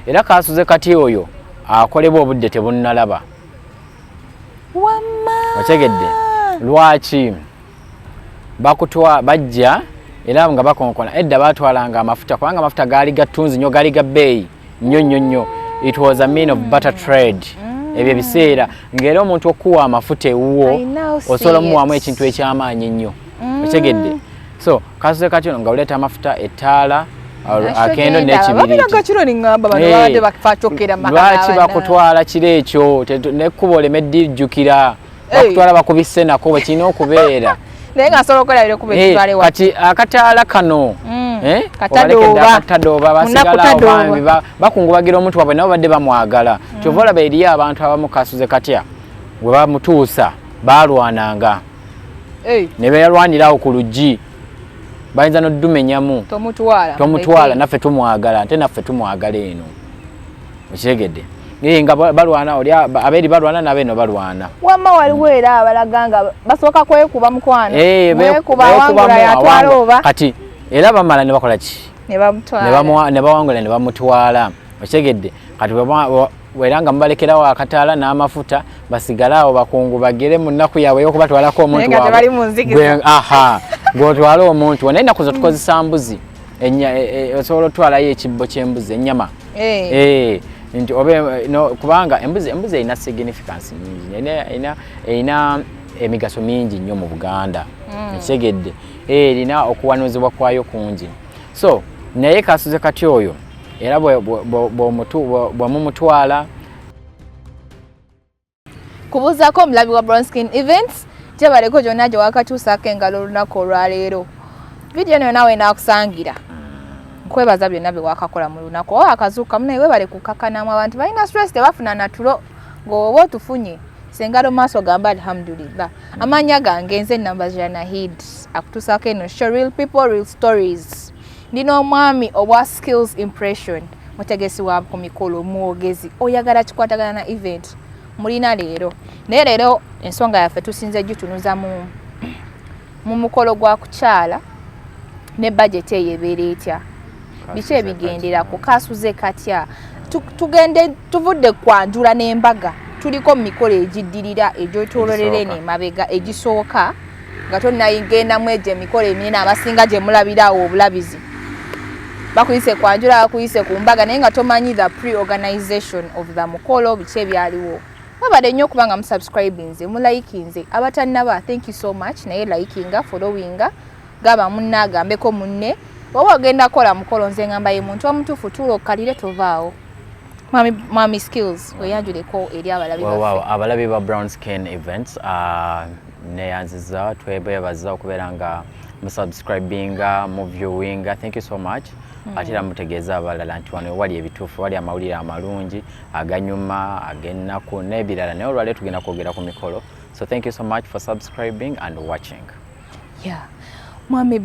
era kasuze kati oyo akolebwa obudde tebunnalaba otegedde lwaki bajja era nga bakonkona edda batwalanga amafuta kubanga amafuta gaali gattunzi nnyo gaali ga bbeeyi nnyo. It was a mean of butter trade ebyo biseera ng'era omuntu okuwa amafuta ewuwo osobola omuwaamu ekintu ekyamaanyi nnyo otegedde so kasuze kati ono nga oleeta amafuta ettaala akendo n'ekibiriiti lwaki bakutwala kiro ekyo nekkuba olemeddi bakutwala bakubisse nako bwe kirina okubeera kati akataala kano katadooba basigala bakungubagira omuntu wabwe nabo badde bamwagala kyova olaba eriyo abantu abamu kasuze katya bwe bamutuusa balwananga ne beerwanirawo ku luggi bayinza n'oddumenyamu tomutwala naffe tumwagala ate naffe tumwagala eno okiregedde nga balwana oli abeeri balwana n'abeeno balwana wamma waliwo era abalaga nga basooka kwekuba mukwano kwekuba wangula yatwala oba kati era bamala ne bakola ki ne bawangula ne bamutwala okiregedde kati era nga mubalekerawo akataala n'amafuta basigale awo bakungubagire mu nnaku yaabwe y'okubatwalako omuntu ng'otwala omuntu naye ennaku zo tukozesa mbuzi osobola otwalayo ekibbo ky'embuzi ennyama nti kubanga embuzi erina significance nyingi erina emigaso mingi nnyo mu Buganda ekigedde erina okuwanuzibwa kwayo kungi so naye kasuze kati oyo era bw'omumutwala kubuuzaako omulabi wa Brownskin Events gyebaleko gyonna gye wakatuusaako engalo olunaku olwaleero vidiyo eno nawe naakusangira nkwebaza byonna bye wakakola mu lunaku oba akazuuka munaye webale kukakanamu abantu balina stress tebafuna natulo ng'oba otufunye sengalo maaso gamba alhamdulillah amanya gange nze namba za Nahid akutuusaako eno show real people real stories ndina omwami obwa skills impression mutegesi wa ku mikolo mwogezi oyagala kikwatagana na event mulina leero naye leero ensonga yaffe tusinze gitunuza mu mukolo gwa kukyala ne budget eyebeera etya biki ebigendera ku kasuze katya tugende tuvudde kwanjula n'embaga tuliko mu mikolo egiddirira egyotololera eno emabega egisooka nga tonnayingendamu egyo emikolo eminene abasinga gye mulabirawo obulabizi bakuyise kwanjula bakuyise ku mbaga naye nga tomanyi the pre-organization of the mukolo biki ebyaliwo babadde nnyo okubanga musubscribinze mulayikinze abatannaba thank you so much naye likinga followinga gaba munne agambeko munne oba ogenda kola mukolo nze ngamba ye muntu omutuufu tuula okkalire tovaawo Mami Skills weyanjuleko eri abalabi ba Brownskin Events neyanziza twebebaza okubeera nga musubscribinga muviewinga thank you so much ate era mutegeeza abalala nti wano wali ebituufu wali amawulire amalungi aganyuma ag'ennaku n'ebirala naye olwaleero tugenda kwogera ku mikolo so thank you so much for subscribing and watching.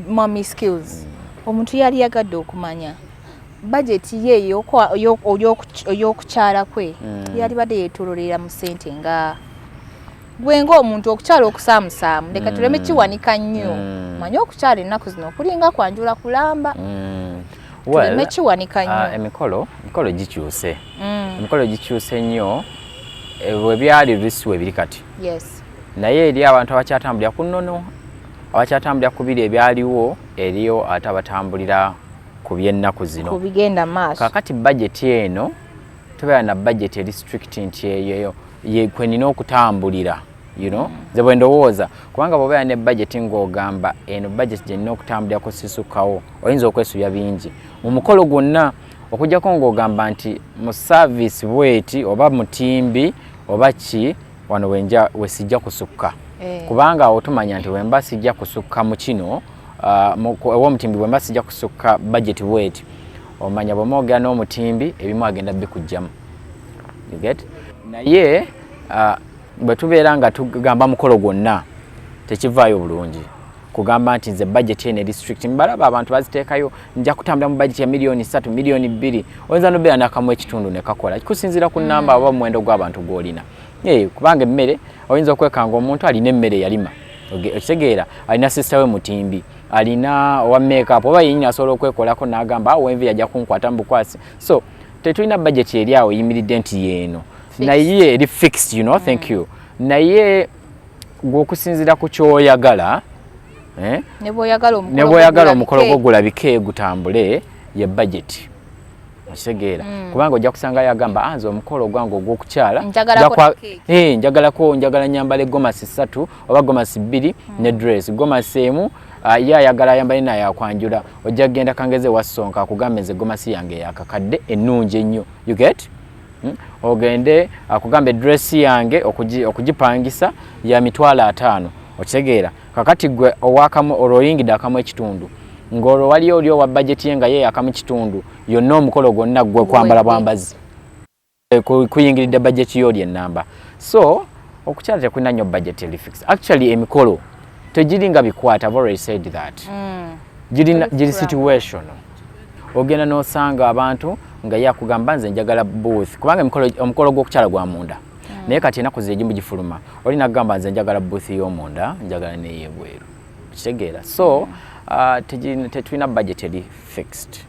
Mami Skills omuntu yali yagadde okumanya budget ye ey'okukyala kwe yali badde yeetololera mu ssente nga gwe ng'omuntu okukyala okusaamusaamu leka tuleme kiwanika nnyo manyi okukyala ennaku zino okulinga kwanjula kulamba tuleme kiwanika nnyo emikolo gikyuse emikolo gikyuse nnyo bwe byali lusi we biri kati naye eri abantu abakyatambulira ku nnono abakyatambulira ku biri ebyaliwo eriyo ate abatambulira ku by'ennaku zino ku bigenda maaso kakati budget eno tubeera na budget eri strict nti eyo kwe nina okutambulira nze bwe ndowooza kubanga bw'obeera ne budget ng'ogamba eno budget gye nina okutambulirako sisukkawo oyinza okwesubya bingi mu mukolo gwonna okuggyako ng'ogamba nti mu service bweti oba mutimbi oba ki wano we sijja kusukka kubanga awo tumanya nti wemba sijja kusukka mu kino ew'omutimbi bwemba sijja kusukka budget bweti omanya bw'omwogera n'omutimbi ebimu agenda bikugjamu naye bwe tubeera nga tugamba mukolo gwonna tekivaayo bulungi kugamba nti nze budget eno district mbalaba abantu baziteekayo nja kutambula mu budget ya milioni 3 milioni 2 oyinza nobeera nakamu ekitundu ne kakola kikusinziira ku nnamba oba muwendo gw'abantu gw'olina kubanga emmere oyinza okwekanga omuntu alina emmere yalima ekitegeera alina sister we mutimbi alina owa makeup oba yennyini asobola okwekolako n'agamba awo envi yajja kunkwata mu bukwasi so tetulina budget eri awo yimiridde nti yeeno naye eri fixed, you know, thank you. Naye gwokusinzira ku kyoyagala ne bw'oyagala omukolo gwo gulabike gutambule ye budget. Okitegeera kubanga ojja kusanga yagamba nze omukolo gwange ogw'okukyala njagala nyambala gomasi 3 oba gomasi 2 ne dress. Gomasi emu ye ayagala ayambale naye akwanjula, ojja kugenda kangeze wasonka akugambe nze gomasi yange yakakadde ennungi ennyo, you get? Ogende akugambe dress yange okugipangisa ya mitwalo 5. Okitegeera kakati gwe owakamu oloyingidde akamu ekitundu ng'olwo waliyo oli owa budget ye nga ye akamu kitundu yonna omukolo gwonna gwe kwambala bwambazi kuyingiridde budget y'oli ennamba. So okukyala tekulina nnyo budget eri fixed. Actually emikolo tegiri nga bikwata, I've already said that. Giri situational. Ogenda n'osanga abantu nga ye akugamba nze njagala booth kubanga omukolo gw'okukyala gwa munda. Naye kati enaku zegimu gifuluma olina kugamba nze njagala booth y'omunda njagala n'ey'ebweru. Kitegeera. So tetulina budget eri fixed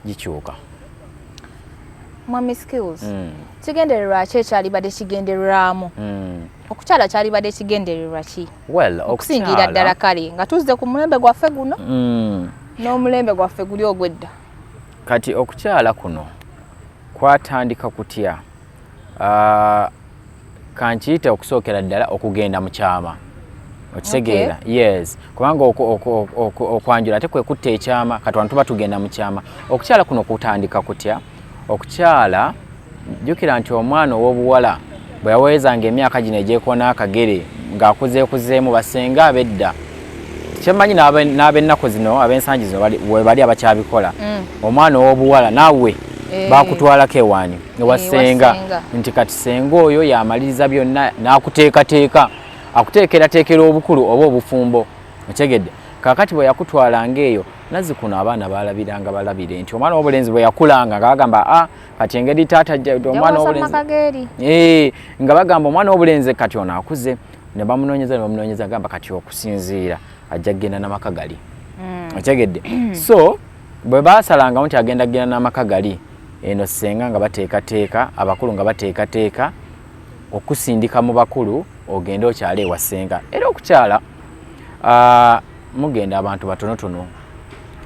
gikyuka. Mwami Skills kigendererwa ki ekyalibadde kigendererwamu okukyala kyalibadde kigendererwa ki? Well, okusingira ddala kale nga tuzze ku mulembe gwaffe guno n'omulembe gwaffe guli ogw'edda. Kati okukyala kuno kwatandika kutya? Kankiyite okusookera ddala okugenda mu kyama. Okitegeera? Yes. Kubanga okwanjula ate kwe kutta ekyama kati wano tuba tugenda mu kyama. Okukyala kuno kutandika kutya? Okukyala jjukira nti omwana ow'obuwala bwe yawezanga emyaka gino egyekona akagere ng'akuzeekuzeemu basenga ab'edda. Kyemmanyi n'ab'ennaku zino ab'ensangi zino we bali abakyabikola. Omwana ow'obuwala naawe bakutwalako ewaani ewasenga nti kati senga oyo yamaliriza byonna n'akuteekateeka akuteekerateekera obukulu oba obufumbo. Otegedde kakati bwe yakutwalanga eyo Nazzikuno abaana balabiranga balabire nti omwana w'obulenzi bwe yakulanga nga bagamba kati engeri taata omwana w'obulenzi nga bagamba omwana w'obulenzi kati ono akuze ne bamunoonyeza gamba kati okusinziira ajja kgenda n'amaka gali. Otegedde. So bwe baasalangamu nti agenda kgenda n'amaka gali eno senga nga bateekateeka abakulu nga bateekateeka okusindika mu bakulu ogenda okyala ewasenga. Era okukyala mugenda abantu batonotono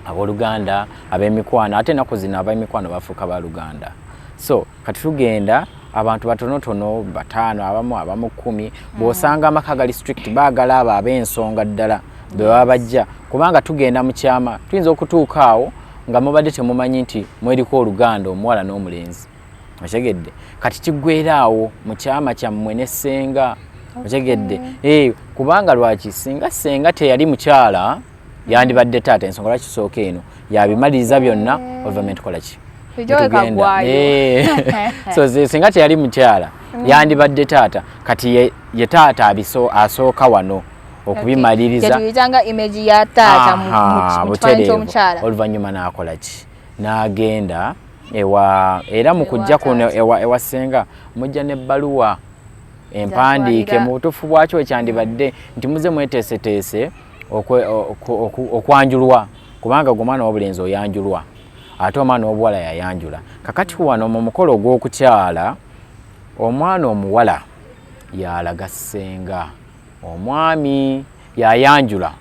abooluganda ab'emikwano ate ennaku zino ab'emikwano bafuuka ba Luganda. So kati tugenda abantu batonotono 5 abamu 10 bw'osanga amaka gali strict baagala abo ab'ensonga ddala bwe baba bajja kubanga tugenda mu kyama tuyinza okutuuka awo nga mubadde temumanyi nti mweriko oluganda omuwala n'omulenzi. Otegedde kati kiggwera awo mu kyama kyammwe ne ssenga. Otegedde kubanga lwaki senga teyali mukyala yandibadde taata ensonga lwaki kisooka eno yabimaliriza byonna ovament kola ki so senga teyali mukyala yandibadde taata kati ye taata asooka wano okubimaliriza yatuyitanga image ya taata mu kifaananyi ky'omukyala oluvannyuma n'akola ki n'agenda era mu kujja kuno ewasenga mujja n'ebbaluwa empandiike mu butuufu bwakyo ekyandibadde nti muze mweteeseteese okwanjulwa kubanga gwe omwana w'obulenzi oyanjulwa ate omwana w'obuwala yayanjula. Kakati wano mu mukolo ogw'okukyala omwana omuwala yalaga ssenga, omwami yayanjula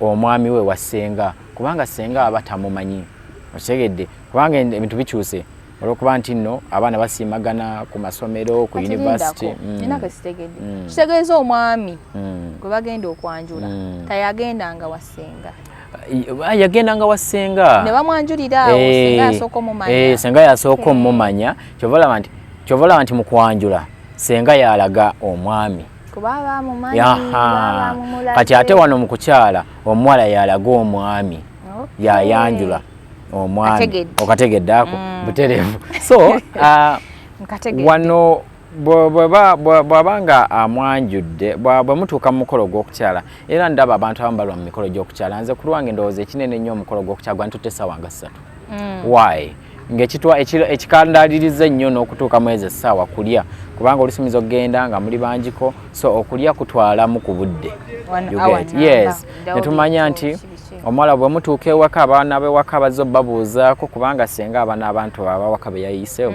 omwami we wa ssenga kubanga ssenga aba tamumanyi. Otegedde kubanga ebintu bikyuse olwokuba nti nno abaana basiimagana ku masomero ku university. Kitegeeza omwami gwe bagenda okwanjula tayagendanga wa ssenga. Yagendanga wa ssenga ne bamwanjulira awo ssenga yasooka omumanya. Ssenga yasooka omumanya kyova olaba nti mu kwanjula ssenga yalaga omwami kuba bamumanyi kati ate wano mu kukyala omuwala yalaga omwami yayanjula omwami. Okategedde ako butereevu. So wano bw'abanga amwanjudde bwe mutuuka mu mukolo gw'okukyala era ndaba abantu abamu balwa mu mikolo gy'okukyala nze ku lwange ndowooza ekinene nnyo omukolo gw'okukyala gwantutte essaawa nga 3. Why? Ng'ekikandaliriza ennyo n'okutuuka mwezi essaawa kulya kubanga olusimiza okugenda nga muli bangiko so okulya kutwalamu ku budde. Yes. Ne tumanya nti omuwala bwe mutuuka ewaka abaana b'ewaka bazze babuuzaako kubanga singa abaana abantu abawaka be yayise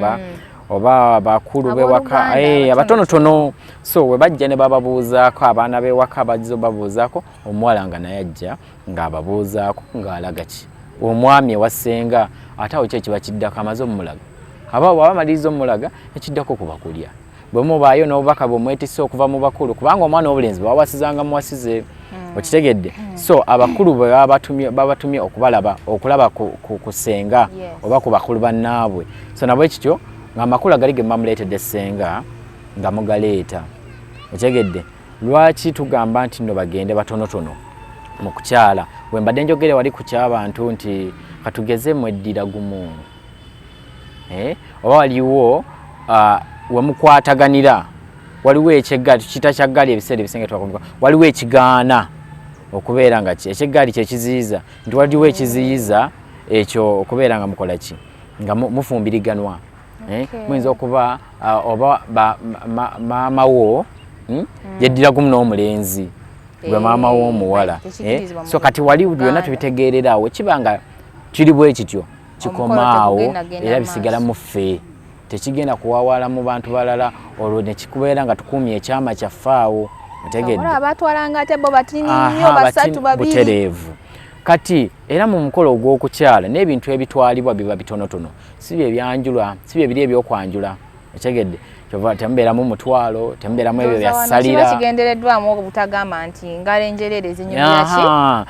oba bakulu b'ewaka abatonotono so we bajja ne bababuuzaako abaana b'ewaka bazze babuuzaako omuwala nga naye ajja ng'ababuuzaako ng'alaga ki omwami ewasenga ate awo kyekiba kiddako amaze omulaga abamaliriza omulaga ekiddako kuba kulya bwe mubaayo n'obubaka bwemwetisse okuva mu bakulu kubanga omwana w'obulenzi bawasizanga muwasize okitegedde so abakulu bwe babatumye okulaba ku ssenga oba ku bakulu bannaabwe so nabwe kityo ng'amakulu agali ge bamuleetedde ssenga nga mugaleeta okitegedde lwaki tugamba nti nno bagende batonotono mu kukyala bwe mbadde njogere wali ku ky'abantu nti katugeze mweddira gumu oba waliwo wemukwataganira waliwo ekyegaali tukiyita kyaggaali ebiseera ebisenge twakumva waliwo ekigaana okubeera nga ekyegaali kyekiziyiza nti waliwo ekiziyiza ekyo okubeera nga mukola ki nga mufumbiriganwa muyinza okuba oba maama wo yeddira gumu n'omulenzi gwe maama w'omuwala so kati wali byonna tubitegeererawo kibanga kiri bwe kityo kikomaawo era bisigala mu ffe tekigenda kuwawaala mu bantu balala olwo ne kikubeera nga tukuumye ekyama kyaffaawo otegedde abatwalanga ate bo batini nnyo basatu babiri butereevu kati era mu mukolo ogw'okukyala n'ebintu ebitwalibwa biba bitonotono si bye byanjula si bye biri ebyokwanjula otegedde kyova tembeeramu mutwalo tembeeramu ebyo byasalira kigendereddwamu obutagamba nti ngalo enjerere zinyumya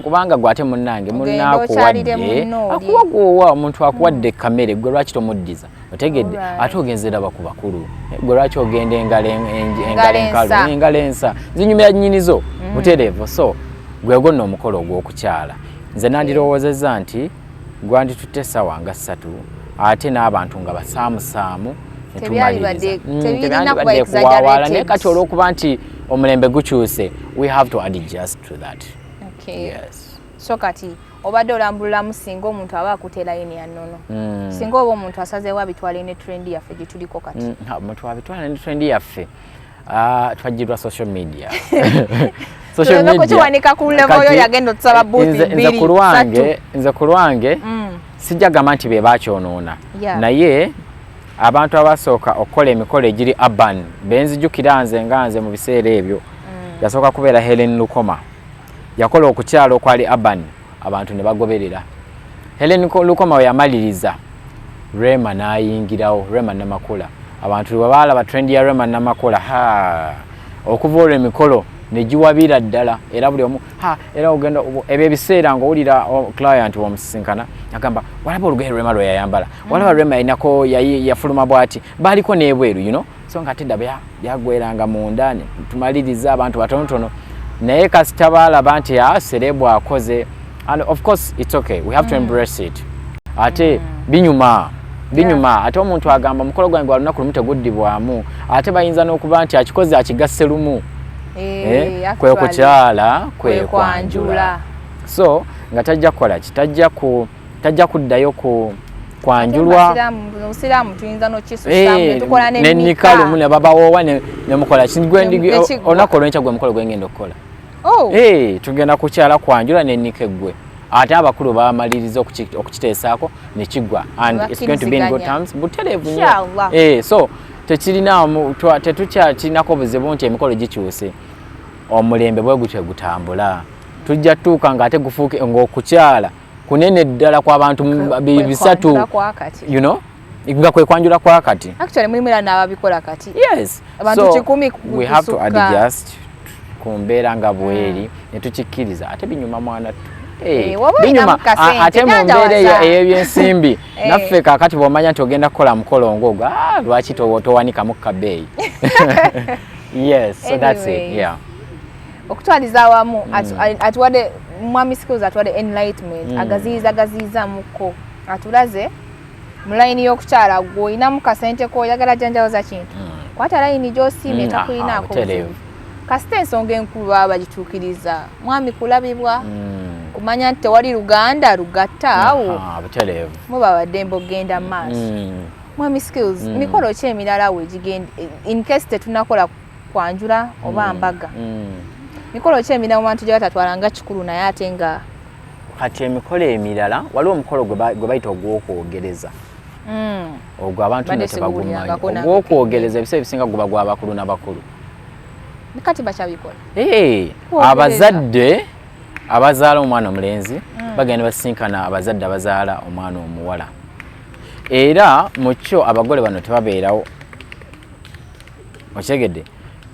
kubanga gwate munnange munaakuwadde akuwagoowa omuntu akuwadde kamere gwe lwaki tomuddiza otegedde ate ogenzera baku bakulu gwe lwaki ogenda engalo ensa zinyumya nnyinizo butereevu so gwego nno omukolo ogw'okukyala nze nandirowoozezza nti gwanditutte essaawa nga 3 ate n'abantu nga basaamusaamu tebyalibadde kuwawaala naye kati olw'okuba nti omulembe gukyuse we have to adjust to that. Yes. So kati obadde olambululamu singa omuntu aba akutera yini ya nnono singa oba omuntu asazeewo abitwale ne trend yaffe gye tuliko kati omuntu abitwale ne trend yaffe twajjirwa social media kukiwanika ku level oyo yagenda otusaba booth nze ku lwange sijja gamba nti be bakyonoona naye abantu abasooka okukola emikolo egiri urban benzijukira nze mu biseera ebyo yasooka kubeera Helen Lukoma yakola okukyala okwali urban abantu ne bagoberera Helen Lukoma we yamaliriza Rema n'ayingirawo Rema Namakula abantu bwe baalaba trend ya Rema Namakula okuva olwo emikolo ne giwabira ddala era buli omu era ogenda ebyo ebiseera ng'owulira client w'omusisinkana agamba walaba olugoye Rema lwe yayambala walaba Rema yalinako yafuluma bw'ati baaliko n'ebweru so nga tedda byagweranga munda tumaliriza abantu batonotono naye kasita baalaba nti serebu akoze and of course it's okay we have to embrace it ate binyuma ate omuntu agamba mukolo gwange gwa lunaku lumu teguddibwamu ate bayinza n'okuba nti akikoze akigasse lumu kwe kukyala kwe kwanjula so nga tajja kukola ki tajja kuddayo kwanjulwa musiraamu tuyinza n'okisusamu tukola n'ennika lumu ne babawoowa ne mukola olunaku olw'enkya gwe mukolo gwengenda okukola tugenda kukyala kwanjula n'ennika eggwe ate abakulu bamaliriza okukiteesaako ne kiggwa and it's going to be in good times butereevu nnyo so tetukyakirinako buzibu nti emikolo gikyuse omulembe bwe gutyo gutambula tujja tuuka nga ate gufuuke ng'okukyala kunene ddala kw'abantu 3 nga kwe kwanjula kwa kati actually mulimu era n'ababikola kati abantu 10 we have to adjust ku mbeera nga bweri ne tukikkiriza ate binyuma mwana binyuma ate mu mbeera ey'ebyensimbi naffe kaakati bw'omanya nti ogenda kukola mukolo ng'ogwo lwaki towanikamu kabeeyi so that's it okutwaliza awamu atuwadde mwami skills atuwadde enlightenment agaziyiza muko atulaze mu layini y'okukyala gw'olinamu kasente k'oyagala janjawoza kintu kwata layini gy'osiimye takulinaako kasita ensonga enkulu baba bagituukiriza mwami kulabibwa kumanya nti tewali luganda lugatta awo muba baddembe ogenda mu maaso mwami skills mikolo ki emirala we gigenda in case tetunakola kwanjula oba mbaga mikolo ki emirala mu bantu gye batatwalanga kikulu naye ate nga kati emikolo emirala waliwo omukolo gwe bayita ogw'okwogereza ogwo abantu ne tebagumanyi ogw'okwogereza ebiseera ebisinga guba gw'abakulu n'abakulu kati bakyabikola abazadde abazaala omwana omulenzi bagenda basinkana abazadde abazaala omwana omuwala era mu kyo abagole bano tebabeerawo okyegedde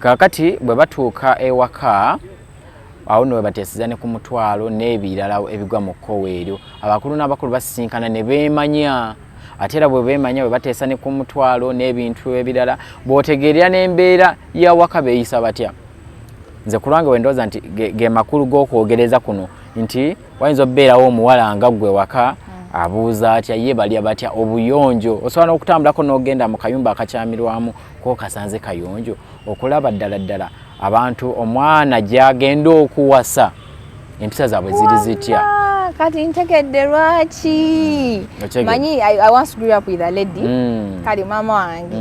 kakati bwe batuuka ewaka awo nno bateeseza ne ku mutwalo n'ebirala ebigwa mu kkowe eryo abakulu n'abakulu basisinkana ne beemanya ate era bwe beemanya bwe bateesa ne ku mutwalo n'ebintu ebirala bw'otegeerera n'embeera y'awaka beeyisa batya nze kulwange bwe ndowooza nti ge makulu g'okwogereza kuno nti wayinza okubeerawo omuwala nga ggwe waka abuuza atya ye balya batya obuyonjo osobola n'okutambulako n'ogenda mu kayumba akakyamirwamu ko kasanze kayonjo okulaba ddala ddala abantu omwana gy'agenda okuwasa empisa zaabwe ziri zitya kati ntegedde lwaki manyi I once grew up with a lady kali mama wange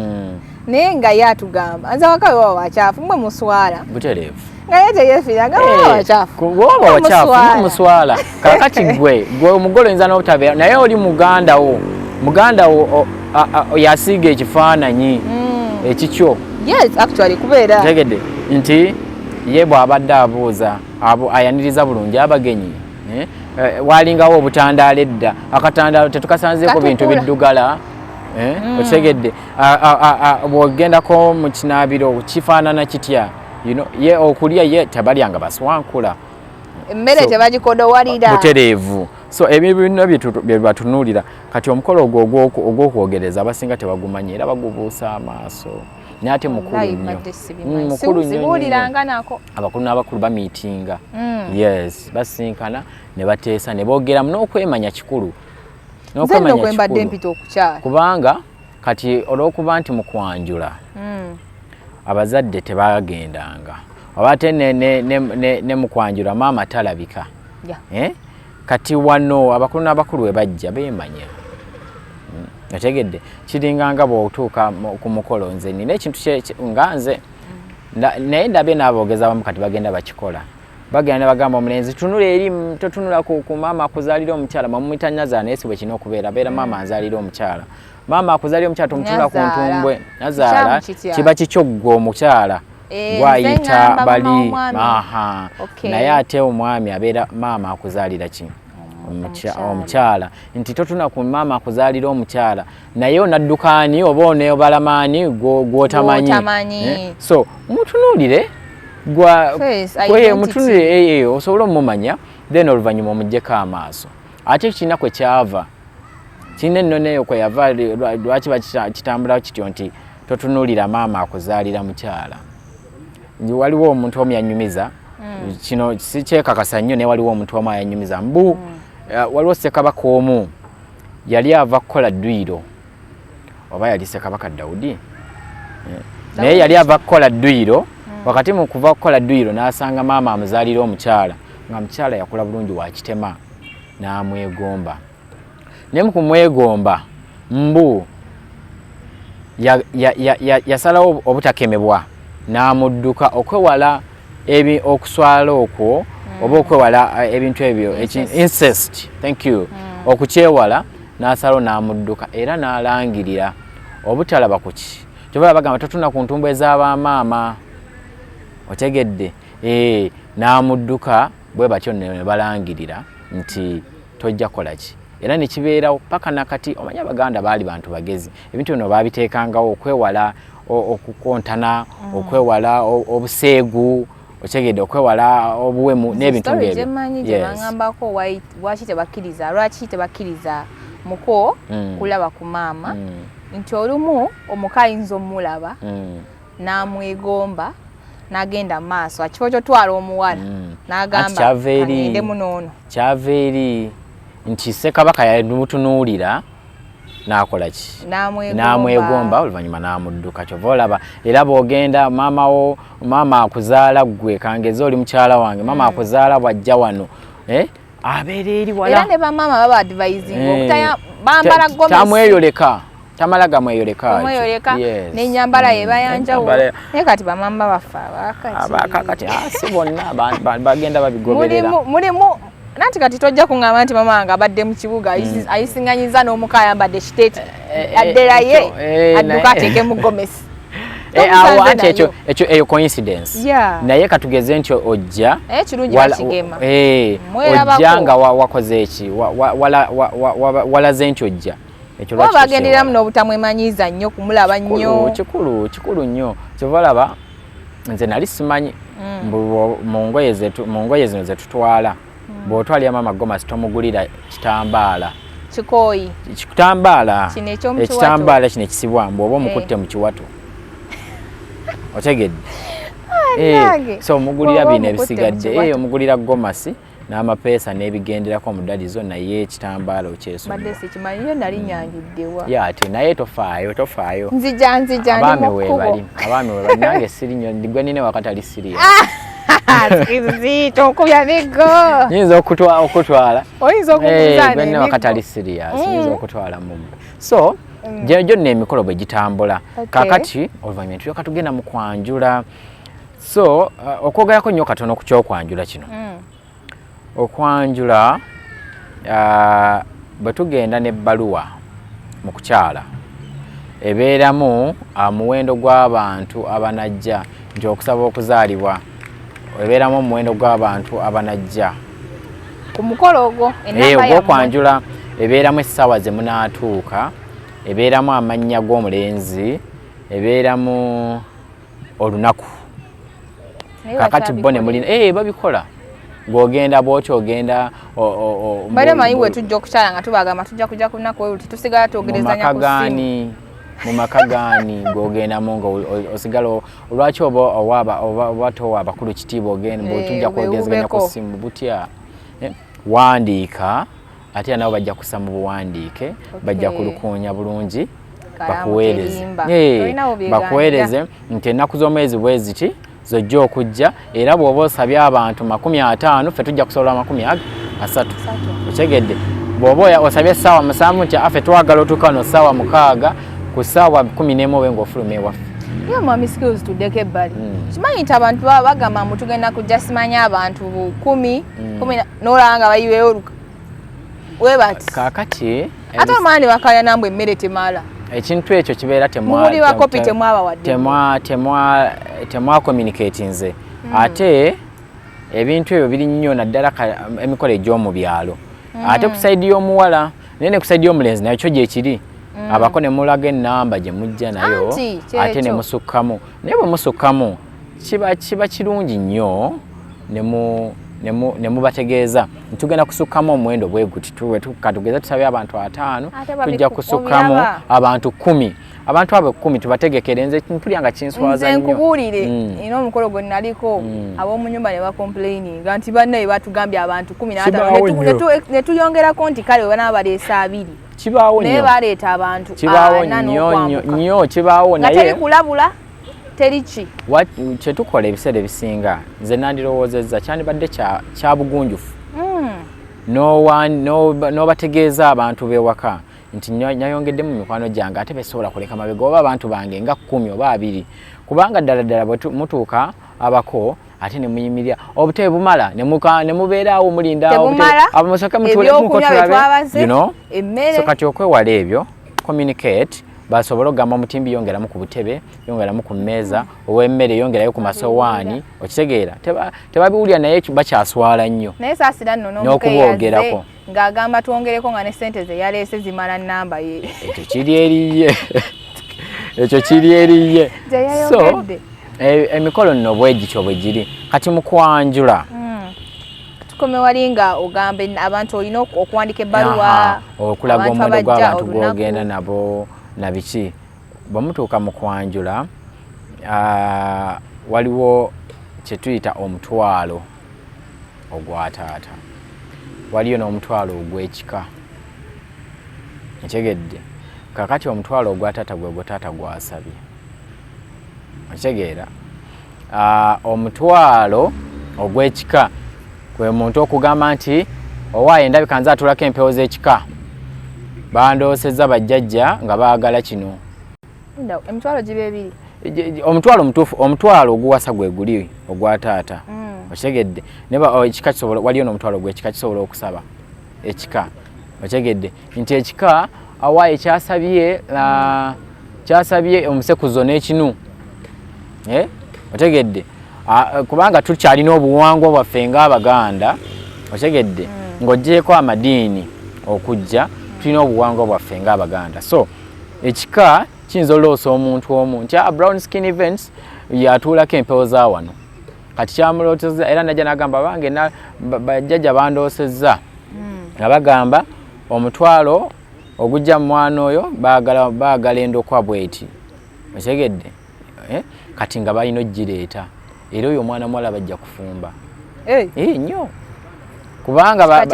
naye nga ye atugamba nze waka wewa wakyafu mwe muswala butereevu nga ye teyefiiraga wewa wakyafu woba wakyafu muswala kakati gwe omugole oyinza n'obutabeera naye oli muganda wo yasiiga ekifaananyi ekikyo yes actually kubeera tegedde nti ye bw'abadde abuuza ayaniriza bulungi abagenyi walingawo obutandaalo edda akatandaalo tetukasanzeeko bintu biddugala okitegedde bw'ogendako mu kinaabiro kifaanana kitya ye okulya ye tebalyanga baswankula emmere tebagikodowalira butereevu so ebyo byonna bye batunuulira kati omukolo ogwo ogw'okwogereza abasinga tebagumanyi era bagubuusa amaaso naye ate mukulu nnyo abakulu n'abakulu bamiitinga yes basinkana ne bateesa ne boogeramu n'okwemanya kikulu kubanga kati olw'okuba nti mu kwanjula abazadde tebagendanga oba ate ne mu kwanjula maama talabika kati wano abakulu n'abakulu we bajja beemanya otegedde kiringanga bw'otuuka ku mukolo nze nina ekintu nga nze naye ndabye n'aboogezi abamu kati bagenda bakikola bagenda bagamba omulenzi tunula eri totunula ku maama akuzaalira omukyala mamumuyita Nyazaala naye si bwe kina okubeera beera maama azaalira omukyala maama akuzaalira omukyala tomutunula ku ntumbwe Nyazaala kiba kikyo ggwe omukyala gwayita bali naye ate omwami abeera maama akuzaalira ki omukyala nti totuna ku maama akuzaalira omukyala naye onaddukaani oba oneobalamaani gw'otamanyi so mutunuulire mutunulire osobola omumanya then oluvannyuma omuggyeko amaaso ate kirina kwe kyava kirina ennono eyo kwe yava lwaki bakitambulawo kityo nti totunuulira maama akuzaalira mukyala waliwo omuntu omu yanyumiza kino si kyekakasa nnyo naye waliwo omuntu omu ayanyumiza mbu waliwo Ssekabaka omu yali ava kukola dduyiro oba yali Ssekabaka Dawudi naye yali ava kukola dduyiro wakati mu kuva kukola dduyiro n'asanga maama amuzaalira omukyala nga mukyala yakula bulungi wakitema n'amwegomba naye mu kumwegomba mbu yasalawo obutakemebwa n'amudduka okwewala okuswala okwo oba okwewala ebintu ebyo incest thank you okukyewala n'asalawo n'amudduka era n'alangirira obutalaba kuki kyova bagamba totuna ku ntumbu ez'abamaama otegedde n'amudduka bwe batyo ne balangirira nti tojja kola ki era ne kibeerawo paka nakati omanya Abaganda baali bantu bagezi ebintu bino baabiteekangawo okwewala okukontana okwewala obuseegu okyegedde okwewala obuwemu n'ebintu ng'ebyo lwaki tebakkiriza muko kulaba ku maama nti olumu omuka ayinza omulaba n'amwegomba n'agenda mu maaso akifo kyotwala omuwala n'agamba agende munoono kyava eri nti Ssekabaka yamutunuulira n'akola ki n'amwegomba oluvannyuma n'amudduka kyova olaba era bw'ogenda maama akuzaala ggwe kangeze oli mukyala wange maama akuzaala bw'ajja wano abeera eri wala era ne bamaama baba advising okutaya bambala gomesi tamweyoleka tamala gamweyoleka n'ennyambala ye bayanjawulo naye kati bamamba baffe abakakati si bonna bagenda babigoberera mulimu nanti kati tojja kuŋŋamba nti mama wange abadde mu kibuga ayisiŋŋanyiza n'omuka ayambadde kiteeti addera ye adduka ateeke mu gomesi anti eyo coincidence naye katugeze nti ojja ojja nga wakoze eki walaze nti ojja ekyo bagenderamu n'obutamwemanyiiza nnyo kumulaba nnyo kikulu nnyo kyova laba nze nali simanyi mu ngoye zino zetutwala bw'otwalira mama gomasi tomugulira kitambaala kikooyi ekitambaala kino ekisibwa bw'oba omukutte mu kiwato otegedde so omugulira bino ebisigadde omugulira gomasi n'amapeesa n'ebigenderako omudalizo naye ekitambaala okyesumya ate naye tofaayo nzija abaami weebali nange siri nnyo ndigwe nine wakatali siriya tokubya migo nyinza okutwala gwe wakatali siriya nyinza okutwala mumu so gyonna emikolo bwe gitambula kakati oluvannyuma tulyoka tugenda mu kwanjula so okwogerako nnyo katono ku kyokwanjula kino okwanjula bwe tugenda n'ebbaluwa mu kukyala ebeeramu omuwendo gw'abantu abanajja nti okusaba okuzaalibwa ebeeramu omuwendo gw'abantu abanajja ku mukolo ogwo ogw'okwanjula ebeeramu essaawa ze munaatuuka ebeeramu amannya g'omulenzi ebeeramu olunaku kakati bone mulina babikola gwogenda bwoti ogenda bale manyi bwe tujja okukyala nga tubagamba tujja kujja ku lunaku oluti tusigala twogerezanya ku simu mu maka gaani gw'ogendamu nga osigala olwaki oba towa abakulu kitiibwa ogenda bwetujja kwogezaganya ku simu butya wandiika ate nabo bajja kussa mu buwandiike bajja kulukuunya bulungi bakuweereze nti ennaku z'omwezi bwe ziti zojja okujja era bw'oba osabye abantu 50 ffe tujja kusobola 30 okyegedde bw'oba osabye essaawa 7 nti affe twagala otuuka no ssaawa 6 ku ssaawa 11 obe ng'ofuluma ewaffe yo mwami skills tuddeko ebbali kimanyi nti abantu baba bagamba mbu tugenda kujja simanya abantu 10 n'olaba nga bayiweyo webati kaakati ate omwana ne bakalya nambwe emmere temala ekintu ekyo kibeera temwa communicatinze ate ebintu ebyo biri nnyo naddala emikolo egy'omu byalo ate ku saidi y'omuwala naye ne ku saidi y'omulenzi nayo kyo gyekiri abako ne mulaga ennamba gye mujja nayo ate ne musukkamu naye bwe musukkamu kiba kirungi nnyo ne mubategeeza ntugenda kusukkamu omuwendo bwe guti katugeza tusabye abantu 5 tujja kusukkamu abantu 10 abantu abo 10 tubategekere nze mpulya nga kinswaza nnyo nkubuulire ina omukolo gwe naliko ab'omu nyumba ne bacomplaininga nti bannaye batugambye abantu 15 ne tuyongerako nti kale bwe banaba baleesa 2 kibaawo nnyo naye baleeta abantu kibaawo nnyo kibaawo naye teri kulabula terichi kyetukola ebiseera ebisinga nze nandirowoozezza kyandibadde kya bugunjufu n'obategeeza abantu b'ewaka nti nyayongedde mu mikwano gyange ate besobola kuleka mabega oba abantu bange nga 10 oba 2 kubanga ddala bwe mutuuka abako ate ne muyimirira obutebe bumala ne mubeeraawo mulindaawo abamusoka so kati okwewala ebyo communicate basobola okugamba omutimbi yongeramu ku butebe yongeramu ku mmeeza ow'emmere yongerayo ku masowaani okitegeera tebabiwulira naye bakyaswala nnyo naye saasira nno n'omukeeyaze ng'agamba twongereko nga ne ssente ze yaleese zimala nnamba ye ekyo kiri eriye so emikolo nno bwegityo bwe giri kati mu kwanjula tukome wali nga ogambe abantu olina okuwandika ebbaluwa okulaga omuwendo gw'abantu gw'ogenda nabo na biki bwemutuuka mu kwanjula waliwo kyetuyita omutwalo ogwa taata waliyo n'omutwalo ogw'ekika ekigedde kakati omutwalo ogwa taata gwe taata gwasabye okitegeera omutwalo ogw'ekika kwe muntu okugamba nti owaaye ndabika nze atulako empewo z'ekika bandoosezza bajjajja nga baagala kino. Emitwalo gibe ebiri. Omutwalo mutuufu, omutwalo oguwasa gwe guli ogwa taata. Okitegedde ekika kisobola waliyo n'omutwalo gw'ekika kisobola okusaba ekika. Okitegedde nti ekika awaaye kyasabye omusekuzo n'ekinu. Otegedde kubanga tukyalina obuwangwa bwaffe ng'Abaganda. Otegedde ng'oggyeko amadiini okujja tulina obuwangwa bwaffe ng'Abaganda. So ekika kiyinza oloosa omuntu omu nti Brown Skin Events yatuulako empewo za wano kati kyamulooteza era najja n'agamba bange bajjajja bandoosezza nga bagamba omutwalo ogujja mu mwana oyo baagala endokwa bweti. Okitegedde kati nga balina ogireeta era oyo omwana muwala bajja kufumba nnyo kubanga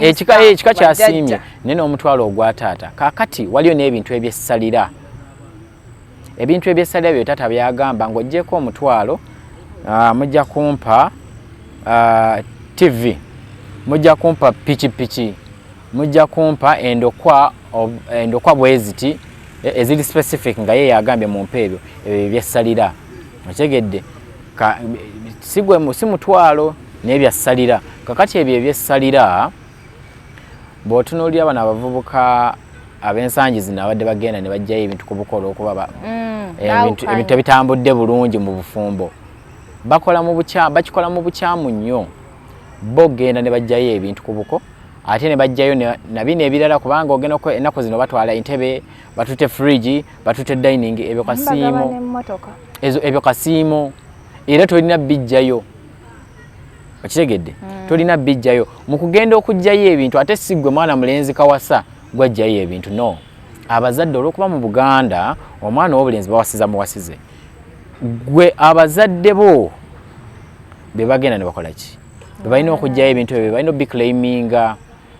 ekika kyasiimye naye n'omutwalo ogwa taata. Kaakati waliyo n'ebintu ebyessalira. Ebintu ebyessalira byo taata byagamba ng'oggyeko omutwalo mujja kumpa TV, mujja kumpa pikipiki, mujja kumpa endokwa bweziti eziri specific nga ye yagambye mumpe ebyo byessalira. Okitegedde si mutwalo n'ebyassalira. Kakati ebyo ebyessalira bw'otunuulira bano abavubuka ab'ensangi zino abadde bagenda ne bajjayo ebintu ku bukola okuba ebintu ebitambudde bulungi mu bufumbo bakikola mu bukyamu nnyo. Bo genda ne bajjayo ebintu ku buko ate ne bajjayo na bino ebirala kubanga ogenda ennaku zino batwala entebe batutte fridge batutte dining ebyo kasiimo era tolina bijjayo. Okitegedde tolina bijjayo mu kugenda okujjayo ebintu ate si ggwe mwana mulenzi kawasa gwajjayo ebintu no. Abazadde olw'okuba mu Buganda omwana w'obulenzi bawasiza muwasize gwe abazadde bo be bagenda ne bakola ki be balina okujjayo ebintu ebyo balina obiclaiminga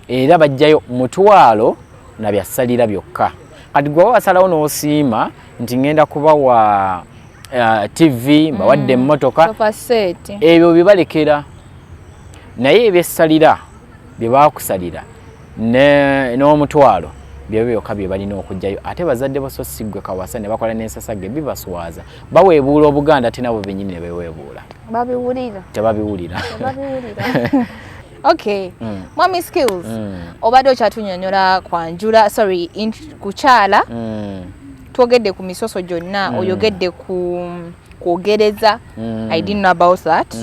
era bajjayo mutwalo na byassalira byokka. Kati gwe wasalawo n'osiima nti ngenda kubawa TV mbawadde emmotoka ebyo bibalekera naye ebyessalira bye baakusalira n'omutwalo byo byokka bye balina okujjayo ate bazadde bo so si ggwe kawasa ne bakola n'ensasage bibaswaza baweebuula Obuganda ate nabo bennyini ne beweebuula tebabiwulira. Okay. Mwami Skills obadde okyatunyonyola kwanjula kukyala twogedde ku misoso gyonna oyogedde ku kwogereza I didn't know about that.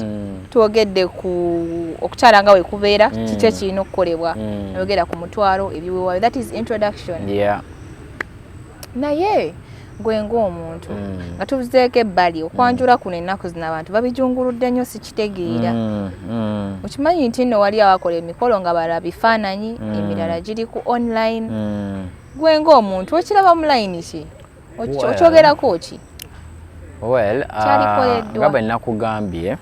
Twogedde ku okukyala nga wekubeera kiki ekirina okukolebwa oyogera ku mutwalo ebiweebwayo that is introduction. Naye gwe ng'omuntu nga tubuzeeko ebbali okwanjula kuno ennaku zino abantu babijunguludde nnyo sikitegeera. Okimanyi nti nno wali abakola emikolo nga balaba bifaananyi emirala giri ku online. Gwe ng'omuntu okiraba mu line ki okyogerako ki? Nga bwe nakugambye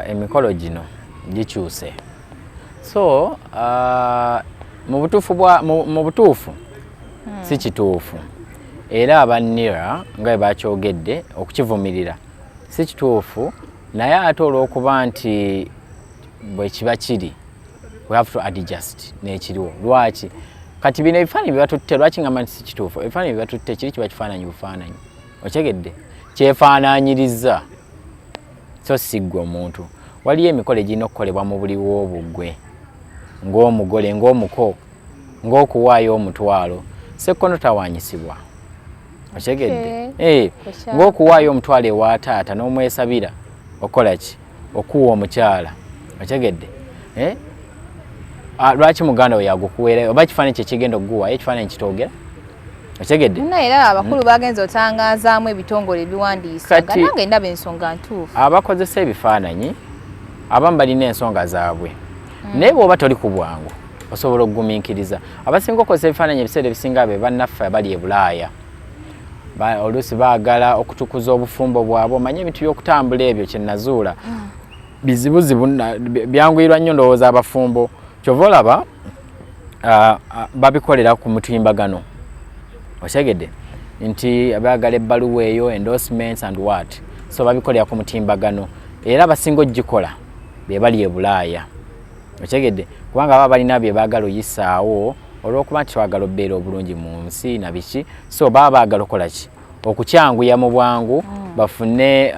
emikolo gino gikyuse so mu butuufu si kituufu era abannira nga bwe bakyogedde okukivumirira si kituufu naye ate olw'okuba nti bwe kiba kiri we have to adjust n'ekiriwo. Lwaki kati bino ebifaananyi bye batutte lwaki ngamba nti si kituufu ebifaananyi bye batutte kiri kiba kifaananyi bufaananyi okitegedde kyefaanaanyiriza so si ggwe omuntu. Waliyo emikolo egirina okukolebwa mu buli w'obugwe ng'omugole ng'omuko ng'okuwaayo omutwalo sekkono tawaanyisibwa okitegedde ng'okuwaayo omutwalo ewa taata n'omwesabira okola ki okuwa omukyala okitegedde lwaki muganda we yagukuweerayo oba kifaananyi kye kigenda okuguwaayo ekifaananyi kitoogera okitegedde era abakulu bagenza otangazaamu ebitongole ebiwandiisa nga nange ndaba ensonga ntuufu. Abakozesa ebifaananyi abamu balina ensonga zaabwe naye bw'oba toli ku bwangu osobola okugumiikiriza. Abasinga okukozesa ebifaananyi ebiseera ebisinga be bannaffe abali e Bulaaya oluusi baagala okutukuza obufumbo bwabwe omanye ebintu by'okutambula ebyo kye nazuula bizibuzibu byanguyirwa nnyo ndowooza abafumbo kyova olaba babikolera ku mutimbagano okitegedde nti baagala ebbaluwa eyo endorsements and what so babikolera ku mutimbagano era abasinga ogikola be bali e Bulaaya Okitegedde kubanga baba balina bye baagala oyisaawo olw'okuba nti twagala obbeera obulungi mu nsi na biki so baba baagala okola ki okukyanguya mu bwangu bafune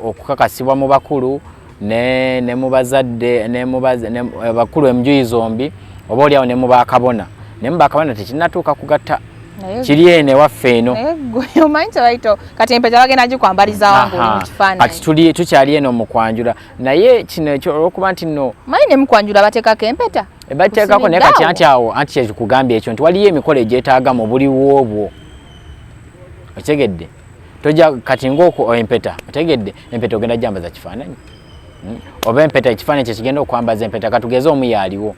okukakasibwa mu bakulu ne mu bazadde ne mu bakulu enjuyi zombi oba oliawo ne mu bakabona ne mu bakabona tekinnatuuka kugatta kiri ene waffe eno omanyi kyebaito kati empeta bagenda gikwambalizawo ng'oli mu kifaananyi kati tukyali eno mu kwanjula naye kino ekyo olw'okuba nti nno manyi ne mu kwanjula bateekako empeta bateekako naye kati anti awo anti kyekugambye ekyo nti waliyo emikolo egyetaaga mu buliwo obwo okitegedde tojja kati ng'oko empeta otegedde empeta ogenda gyambaza kifaananyi oba empeta ekifaananyi kyekigenda okwambaza empeta katugeze omu yaaliwo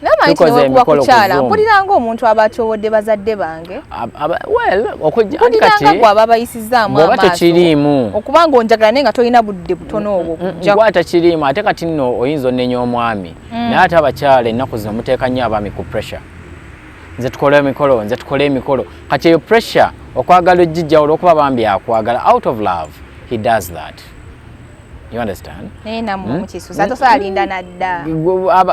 namanyikinewakuba kukyala mpuliranga omuntu abatyowodde bazadde bange mpuliranga gwe aba bayisizaamu amaaso tekiriimu okubanga onjagala naye nga tolina budde butono obwo gwa tekiriimu ate kati nno oyinza onnenya omwami naye ate abakyala ennaku zino muteeka nnyo abaami ku pressure nze tukole emikolo kati eyo pressure okwagala ojjijja olw'okuba bambi akwagala out of love he does that. You understand? Mukisusa tosalinda nadda.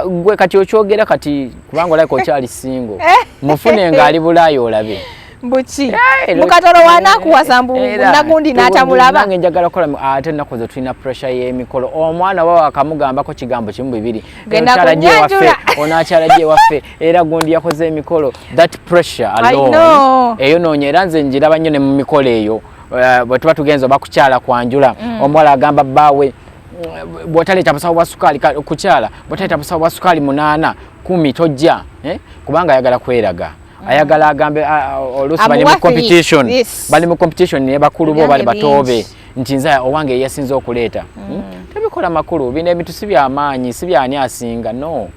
Gwe kati okyogera kati kubanga olako okyali single. Mufune ngali bulayo olabe. Mbuchi. Mukatoro wanakuwasambu nagundi natamulaba. Nange njagala kola ate nakoze tulina pressure y'emikolo. Omwana wawe akamugamba ko kigambo kimu bibiri. Genda je waffe. Onakyala je waffe era gundi yakoze emikolo. That pressure alone. Eyo nonyera nze njiraba nnyo ne mu mikolo eyo. Bwe tuba tugenza bakukyala kwanjula omuwala agamba bbawe bw'otaleeta busawo bwa sukaali kukyala bw'otaleeta busawo bwa sukaali 8 10 tojja kubanga ayagala kweraga ayagala agambe oluusi bali mu competition ne bakulu bo bali batoobe nti nze owange yasinze okuleeta tebikola makulu bino ebintu si by'amaanyi si by'ani asinga no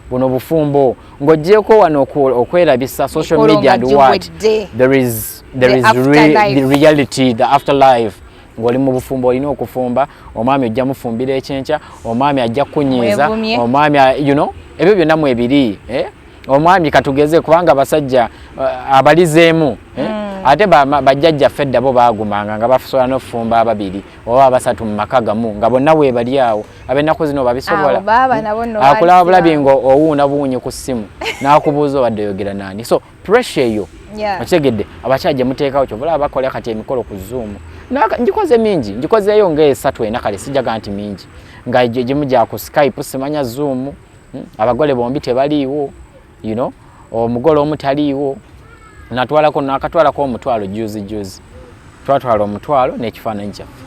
buno bufumbo ng'oggyeko wano okwerabisa social media and what there is the reality, the afterlife. Ngoli mu bufumbo olina okufumba omwami ojja mufumbira ekyenkya omwami ajja kunyiza omwami ebyo byonna mu ebiri omwami katugeze kubanga abasajja abalizeemu ate bajjajja fedda bo baagumanga nga basobola n'okufumba ababiri oba abasatu mu maka gamu nga bonna weebali awo ab'ennaku zino babisobola akulaba bulabye ng'owuuna buwunyi ku ssimu n'akubuuza obadde oyogera naani so pressure eyo okitegedde abakyajja muteekawo kyobula bakola kati emikolo ku Zoom njikoze mingi njikozeeyo ng'esatu ena kale sijjaga nti mingi nga gimu gya ku Skype simanya Zoom abagole bombi tebaliiwo omugole omu taliiwo nakatwalako omutwalo juzi twatwala omutwalo n'ekifaananyi kyaffe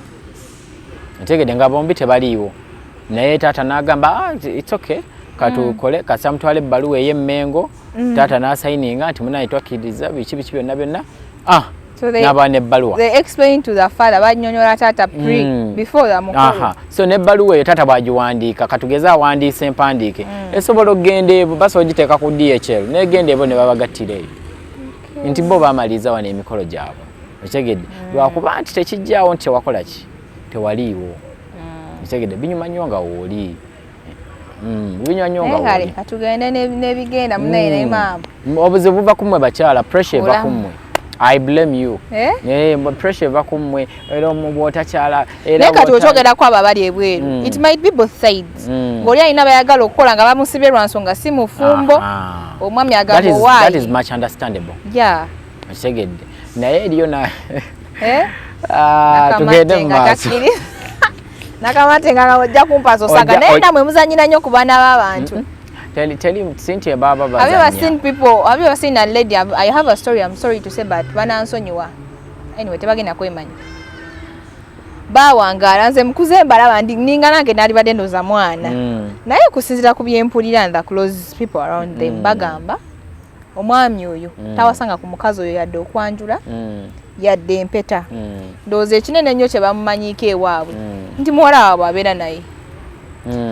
ntegedde nga bombi tebaliiwo naye taata n'agamba it's okay katukole kasa mutwale ebbaluwa ey'emmengo taata n'asayininga nti munaye twakkiriza biki byonna so they explain to the father banyonyola taata before the mukolo so n'ebbaluwa eyo taata bwagiwandiika katugeze awandiisa empandiike esobola okugenda ebyo basobola ogiteeka ku DHL n'egenda ebyo ne babagattira eyo nti bo baamaliza wano emikolo gyabwe okitegedde lwakuba nti tekijjaawo nti tewakola ki tewaliiwo okitegedde binyuma nnyo nga wooli binyuma nnyo nga wooli katugende n'ebigenda munaye ne maama obuzibu buva kummwe bakyala pressure eva kummwe I blame you. Pressure eva kummwe era bw'otakyala naye kati okyogerako abo abali ebweru it might be both sides ng'oli alina bayagala okukola nga bamusibye lwa nsonga si mufumbo omwami agamba owaayi that is much understandable okitegedde naye eriyo tugende mu maaso nakamate nga ojja kumpaasa osaga naye namwe muzanyira nnyo ku baana b'abantu Tell him Cynthia Baba Bazania. Have you ever seen people? Have you ever seen a lady? I have a story. I'm sorry to say, but banansonyiwa. Anyway, tebagenda kwemanyi. Bawangala nze mkuze mbalaba ninga nange nali badde ndoza mwana. Naye kusinzira ku byempulira the close people around them bagamba omwami oyo tawasanga ku mukazi oyo yadde okwanjula yadde empeta. Ndowooza ekinene nnyo kye bamumanyiiko ewaabwe nti muwala waabwe abeera naye.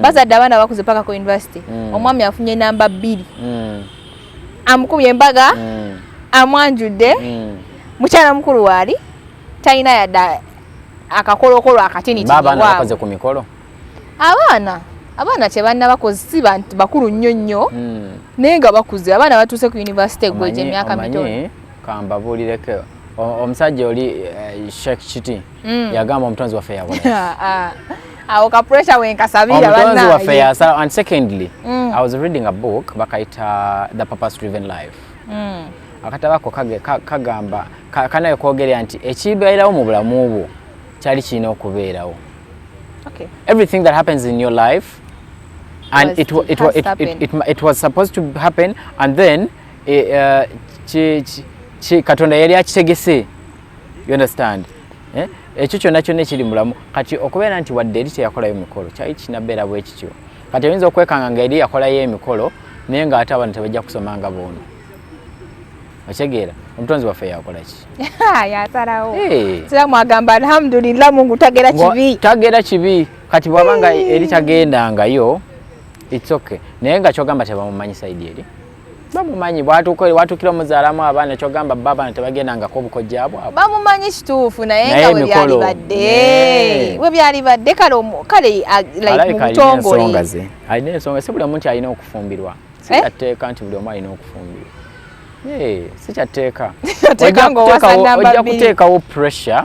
Bazadde abaana bakuze paka ku university omwami afunye namba 2 amukubye embaga amwanjudde mukyala mukulu waali talina yadda akakolokolo akatini bakoze ku mikolo abaana kyebanna bakoze si bantu bakulu nnyo naye nga bakuze abaana batuuse ku university gweje emyaka mitono kambabuulireko omusajja oli Sheikh Chiti yagamba omutonzi waffe yabona awo ka pressure wenkasabira omutonzi waffe yasala. And secondly, I was reading a book bakaita The Purpose Driven Life. Akatabako kagamba kanayo kogerera nti ekibeerawo mu bulamu bwo kyali kirina okubeerawo. Okay. Everything that happens in your life and it was supposed to happen, and then Katonda yali akitegese. You understand? Ekyo kyonna kyonna ekiri mulamu kati okubeera nti wadde eri teyakolayo mikolo kyali kinabeera bwe kityo. Kati oyinza okwekanga nga eri yakolayo emikolo naye ng'ate abantu tebajja kusomanga boono. Okitegera? Omutonzi waffe yakola ki? Yasalawo. Sira mwagamba alhamdulillah Mungu tagera kibi. Tagera kibi. Kati bwabanga eri tagendangayo, it's okay. Naye nga kyogamba tebamumanyi saidi eri. Bamumanyi bwatukira omuzaalamu abaana kyogamba baba tebagendangako obukojja bwabwe. Bamumanyi kituufu naye nga we byali badde. We byali badde kale like mu butongole. Alina ensonga si buli muntu alina okufumbirwa. Sikyateeka nti buli omu alina okufumbirwa. Sikyateeka. Ojja kuteekawo pressure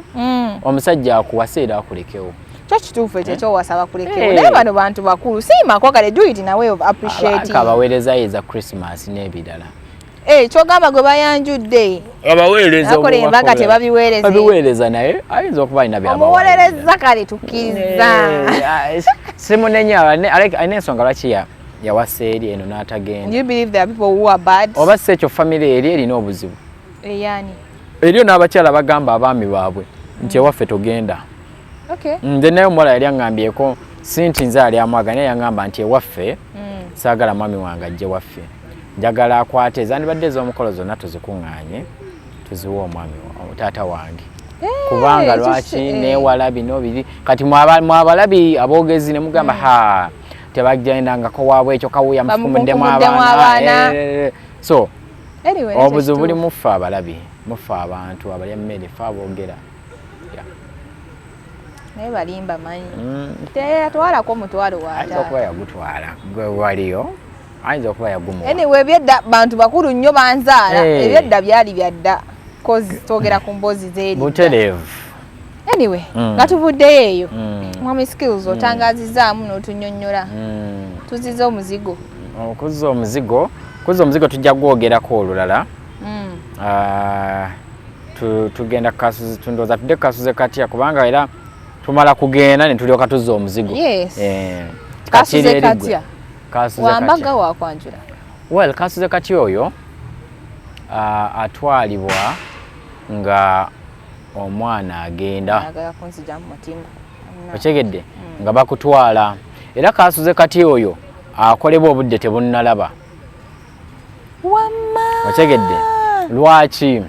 omusajja akuwasa era akulekewo. Kituufu ekyo wasaba kulekewo. Naye bano bantu bakulu siimako kale do it in a way of appreciating. Abaweereza yeza Christmas n'ebirala. Kyogamba gwe bayanjudde. Abaweereza akola embaga tebabiweereza. Babiweereza naye ayinza okuba alina by'abaweereza. Omuwolereza kale tukkiriza. Simunenya alina ensonga lwaki yawasa eri eno n'atagenda. You believe there are people who are bad? Oba si ekyo family eri erina obuzibu. Yani. Eriyo n'abakyala bagamba abaami baabwe nti ewaffe togenda. Okay. Nze naye omuwala yali aŋŋambyeko sinti nze ali amwaga naye yaŋŋamba nti ewaffe saagala mwami wange ajje waffe. Njagala akwate zandibadde ez'omukolo zonna tuzikuŋŋaanye tuziwe omwami taata wange. Kubanga lwaki neewala bino biri kati mwabalabi aboogezi ne mugamba tebagendangako waabwe ekyo kawuya mufumuddemu abaana. So obuzibu buli muffe abalabi muffe abantu abalya mmere ffe aboogera. Naye balimba manyi. Teyatwalako omutwalo wa taata. Ayinza okuba yagutwala gwe waliyo. Ayinza okuba yagumuwa. Anyway ebyedda bantu bakulu nnyo banzaala. Ebyedda byali byadda. Twogera ku mbozi zeeri. Butereevu. Anyway nga tuvuddeyo eyo. Mwami Skills otangazizaamu n'otunnyonnyola. Tuzize omuzigo. Okuzza omuzigo tujja gwogerako olulala. Tugenda kasuze tundoza tudde kasuze katya kubanga era tumala kugenda ne tulyoka tuzza omuzigo. Yes. Kasuze katya. Wambaga wakwanjula. Well, kasuze katya oyo atwalibwa nga omwana agenda. Okyegedde nga bakutwala. Era kasuze katya oyo akolebwa obudde tebunnalaba. Okyegedde lwaki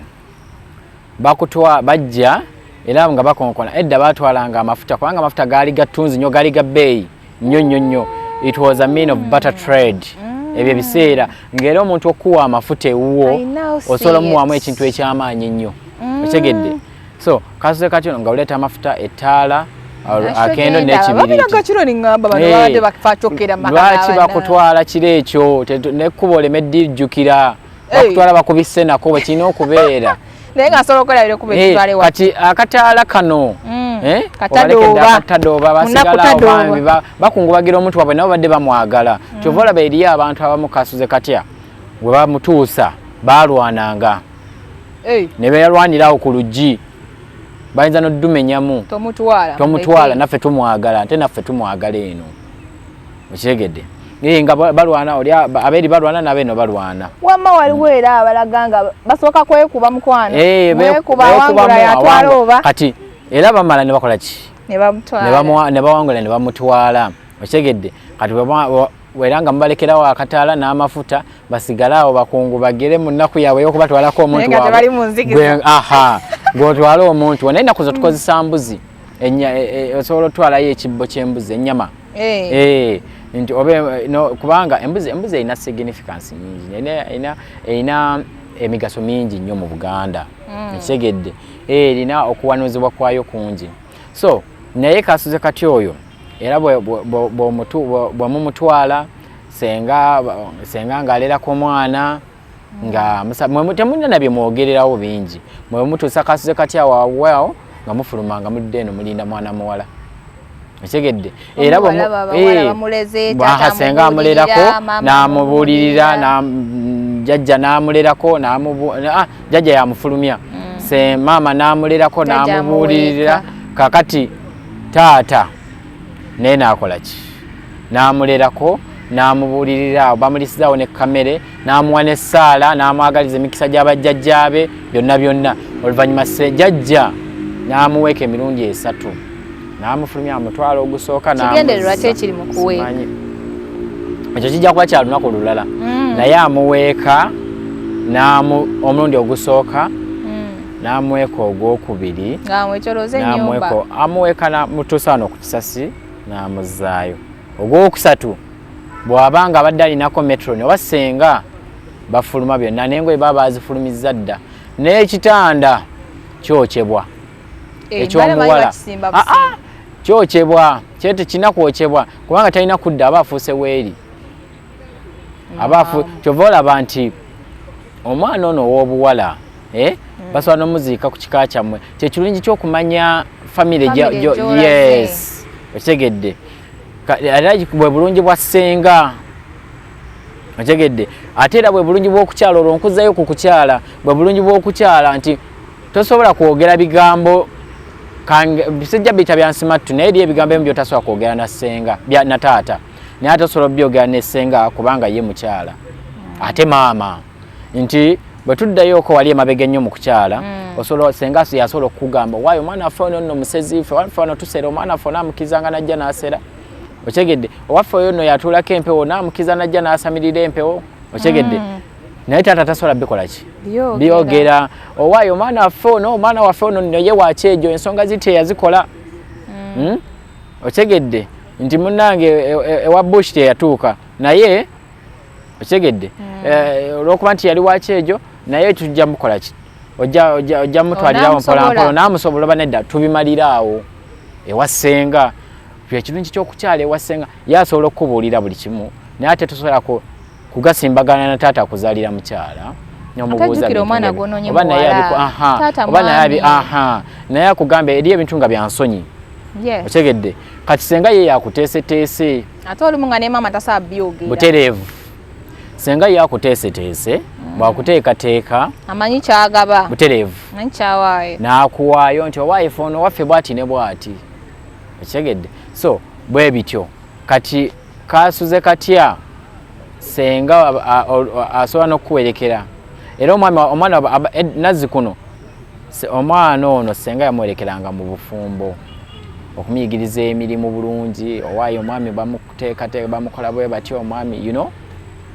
bajja era nga bakonkona edda batwalanga amafuta kubanga amafuta gaali gatunzi nnyo gaali ga bbeeyi nnyo. It was a mean of butter trade. Ebyo biseera ng'era omuntu okuwa amafuta ewuwo osobola omuwamu ekintu eky'amaanyi nnyo. Okyegedde. So kasuze katyo nga oleeta amafuta ettaala akendo n'ekibiriiti. Lwaki bakutwala kiro ekyo n'ekkubo olemeddijjukira bakutwala bakubisse nako bwe kirina okubeera. Naye nga nsobola okwelabira okuba ekitwale wa. Kati akataala kano katadooba basigala bakungubagira omuntu waabwe nabo badde bamwagala. Kyova olaba eriyo abantu abamu kasuze katya bwe bamutuusa baalwananga ne beerwanirawo ku luggi bayinza n'oddumenyamu. Tomutwala naffe tumwagala ate naffe tumwagala eno. Okitegedde? Nga balwana oli abeeri balwana n'abeeno balwana. Wamma waliwo era abalaga nga basooka kwekuba mukwano. Mwekuba wangula yatwala oba. Kati era bamala ne bakola ki? Ne bamutwala. Ne bawangula ne bamutwala. Okitegedde? Kati wera nga mubalekerawo akataala n'amafuta basigale awo bakungu bagere mu nnaku yaabwe y'okubatwalako omuntu waabwe. Nga tebali mu nzikiza. Ng'otwala omuntu wa naye ennaku zo tukozesa mbuzi. Osobola otwalayo ekibbo ky'embuzi ennyama. Nti kubanga embuzi erina significance nyingi erina emigaso mingi nnyo mu Buganda. Ekigedde erina okuwanuzibwa kwayo kungi. So naye kasuze katya oyo era bw'omumutwala senga ng'alerako omwana nga temulina na bye mwogererawo bingi mwe mutuusa kasuze katya waawaawo nga mufuluma nga mudde eno mulinda mwana muwala. Otegedde era bamuleze tata senga amulerako n'amubulirira na jjajja n'amulerako jjajja yamufulumya se mama n'amulerako n'amubulirira kakati taata naye n'akola ki n'amulerako n'amubulirira bamulisizawo ne kamere n'amuwa n'essaala n'amwagaliza emikisa gy'abajjajjaabe byonna oluvannyuma jjajja n'amuweeka emirundi 3 n'amufulumya amutwala ogusooka kigendererwa ki ekiri mu kuweeka ekyo kijja kuba kya lunaku olulala naye amuweeka omulundi ogusooka n'amuweeka ogwokubiri amuweeka mutuusa wano ku kisasi n'amuzzaayo ogwokusatu bw'abanga abadde alinako metroni oba senga bafuluma byonna n'engoye baba bazifulumizza dda n'ekitanda kyokyebwa ekyomuwala kyokyebwa kyete kina kwokyebwa kubanga talina kudda aba afuuse weeri kyova olaba nti omwana ono ow'obuwala basobola n'omuziika ku kika kyammwe kyekirungi kyokumanya famire yes okitegedde era bwe bulungi bwa ssenga okitegedde ate era bwe bulungi bw'okukyala olwo nkuzzayo ku kukyala bwe bulungi bw'okukyala nti tosobola kwogera bigambo bisajja biyita byansimattu naye eri ebigambo ebimu byotasobola kwogera na ssenga na taata naye ate osobola byogera ne ssenga kubanga ye mukyala ate maama nti bwe tuddayoko wali emabega ennyo mu kukyala senga yasobola okukugamba waayo omwana waffe ono nno musezi ffe waffe wano tusera omwana waffe onaamukizanga najja n'asera okyegedde owaffe oyo nno yatuulako empewo naamukiza najja n'asamirira empewo okyegedde naye taata tasobola bikola ki byogera owaayo omwana waffe ono nno ye wakyejo ensonga ziti eyazikola okyegedde nti munnange ewa bush teyatuuka naye okyegedde olwokuba nti yali wakyejo naye tujja mukola ki ojja mutwalirawo mpolampola naamusobola oba nedda tubimaliraawo ewa ssenga ekirungi kyokukyala ewa ssenga yasobola okukubuulira buli kimu naye ate tosobola kugasimbagana na taata akuzaalira mukyala naye akugamba eri ebintu nga byansonyi okyegedde kati senga ye yakuteeseteese ate olumu nga ne maama tasobola byogera butereevu senga ye akuteeseteese bwakuteekateeka amanyi kyagaba butereevu amanyi kyawaayo n'akuwaayo nti owaayife ono waffe bwati ne bwati okyegedde so bwe bityo kati kasuze katya senga asobola n'okuwerekera era omwana nazzi kuno omwana ono senga yamuwerekeranga mu bufumbo okumuyigiriza emirimu bulungi owaayo omwami bamuteekateeka bamukola bwe batyo omwami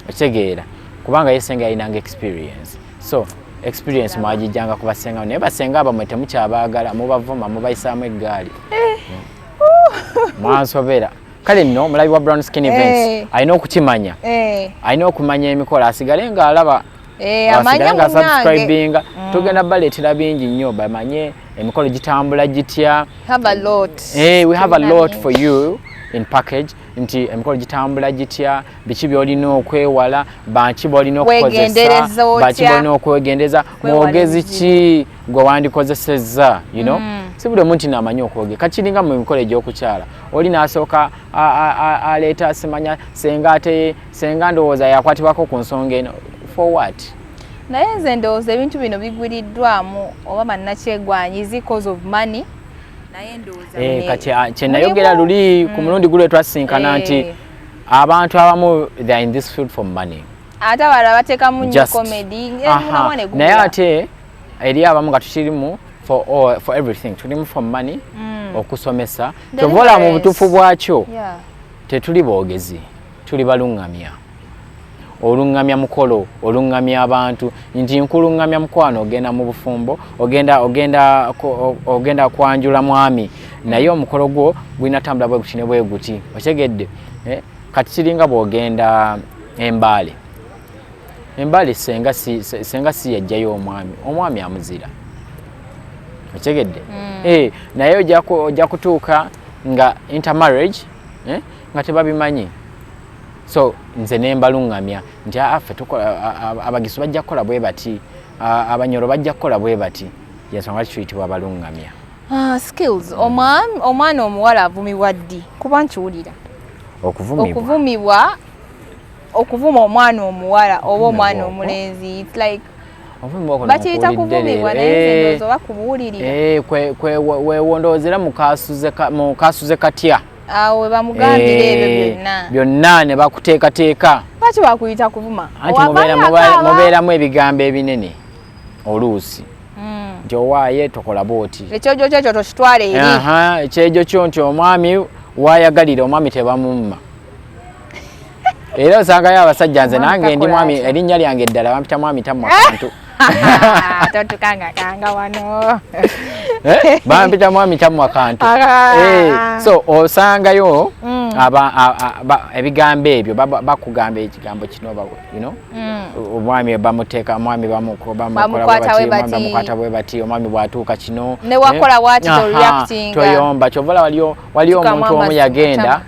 okitegeera kubanga ye senga yalinanga experience so experience mwagijjanga ku basenga naye basenga abamwe temukyabaagala mubavuma mubayisaamu eggaali mwansobera kale nno mulabi wa Brown Skin Events alina okukimanya alina okumanya emikola asigale ng'alaba asigale nga subscribinga tugenda baleetera bingi nnyo bamanye emikolo gitambula gitya we have a lot for you in package nti emikolo gitambula gitya biki byolina okwewala banki bolina okukozesa banki bolina okwegendeza mwogezi ki gwe wandikozesezza si buli omuntu namanyi okwogera kakiringa mu mikolo egy'okukyala oli n'asooka aleeta simanya senga ndowooza yakwatibwako ku nsonga eno for what naye nze ndowooza ebintu bino bigwiriddwamu oba bannakyegwanyizi cause of money kati kyenayogera luli ku mulundi gulwe twasinkana nti abantu abamu they are in this field for money ate abalala bateekamu nnyo comedy naye ate eri abamu nga tukirimu for everything tulimu for money okusomesa tovola mu butuufu bwakyo tetuli boogezi tuli baluŋŋamya oluŋŋamya mukolo oluŋŋamya abantu nti nkuluŋŋamya mukwano ogenda mu bufumbo ogenda kwanjula mwami naye omukolo gwo gulina tambula bwe guti ne bwe guti okyegedde kati kiringa bw'ogenda embaale senga si yajjayo omwami amuzira okyegedde naye ojja kutuuka nga intermarriage nga tebabimanyi so nze nembaluŋŋamya nti affe abagisu bajja kukola bwe bati abanyoro bajja kukola bwe bati yensonga kiyitibwa abaluŋŋamya Skills. Omwana omuwala avumibwa ddi? Kuba nkiwulira. Okuvuma omwana omuwala oba omwana omulenzi. It's like bakiyita kuvumibwa naye ndowooza oba kubuwulirira. Weewondoozera mu kaasuze katya. Awo we bamugambira ebyo byonna ne bakuteekateeka. Lwaki bakuyita kuvuma? Anti mubeeramu ebigambo ebinene oluusi. Nti owaaye tokola booti. Ekyojo kyekyo tokitwale eri. Ekyejo kyo nti omwami waayagalira omwami tebamumma. Era osangayo abasajja nze nange ndi mwami erinnya lyange eddala bampita mwami tammwa kantu. Totukanga wano. Bampita mwami tammwa kantu. So osangayo ebigambo ebyo bakugamba ekigambo kino omwami bamuteeka omwami bamukwata bwe bati omwami bwatuuka kino ne wakola bwati reacting toyomba kyovala waliyo omuntu omu yagenda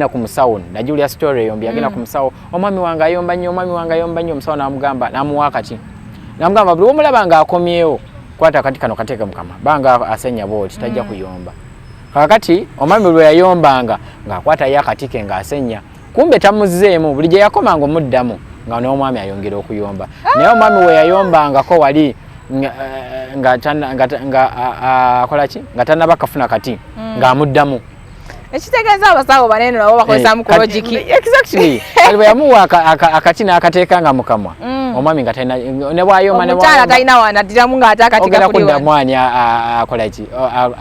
ku musawo na Julia story yombi yagenda ku musawo omwami wange ayomba nnyo omusawo n'amugamba n'amuwa akati n'amugamba buli omulaba ng'akomyewo kwata akati kano kateeke mukama banga asenya booti tajja kuyomba. Kakati omwami lwe yayombanga ng'akwatayo akati ke ng'asenya kumbe tamuzzeemu buli gye yakomanga omuddamu nga n'omwami ayongera okuyomba. Naye omwami we yayombangako wali nga tannaba kafuna kati ng'amuddamu. Ekitegeeza abasawo banene nabo bakozesa mu logic. Exactly. Bwe yamuwa akati n'akateeka nga mukamwa omwami nga talina ne bwayomba ne bwayomba talina wanaddiramu ng'ate akati ogenda kudda mwani akola ki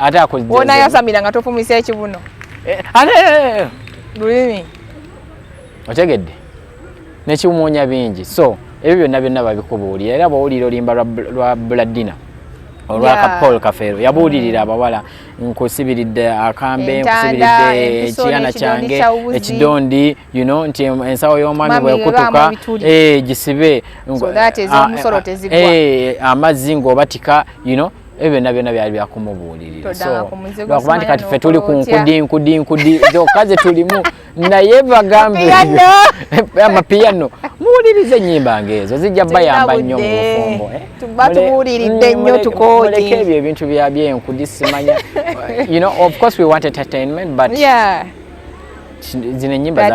ate akozesa wona yasamira nga tofumisa ekibuno lulimi otegedde nekimuwonya bingi. So ebyo byonna babikubuulira era bw'owulira olimba lwa Bladina olwa Paul Kafeero yabuulirira abawala nkusibiridde akambe nkusibiridde ekiyana kyange ekidondi nti ensawo y'omwami bwekutuka gisibe amazzi ng'obatika ebyo byonna byali byakumubuulirira. Lwakuba nti kati ffe tuli ku nkudi zokka ze tulimu naye bagambe amapiyano muwulirize ennyimba ng'ezo zijja bayamba nnyo mu bufumbo. Batubuuliridde nnyo tukooye. Muleke ebyo ebintu by'enkudi simanya. Of course we want entertainment but zino ennyimba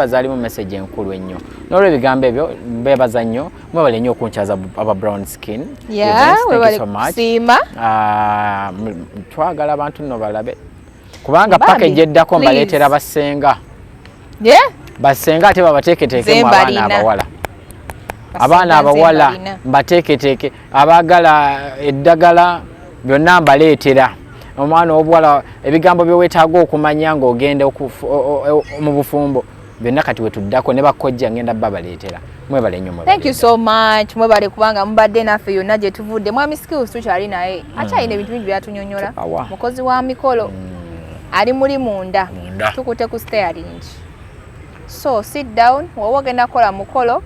zaalimu message enkulu ennyo. N'olw'ebigambo ebyo beebaza nnyo mwebale nnyo okunkyaza aba Brown Skin. Twagala abantu nno balabe kubanga package eddako mbaleetera basenga. Basenga ate babateeketeekemu abaana abawala mbateeketeeke abaagala eddagala byonna mbaleetera. Omwana obuwala ebigambo bye weetaaga okumanya ng'ogenda mu bufumbo byonna kati wetuddako ne bakojja ngenda babaleetera. Mwebale nnyo. Thank you so much. Mwebale kubanga mubadde naffe yonna gye tuvudde. Mwami Skills tukyali naye akyalina ebintu bingi byatunyonyola. Mukozi wa mikolo ali muli munda tukute ku steering. So sit down wowe ogenda kukola mukolo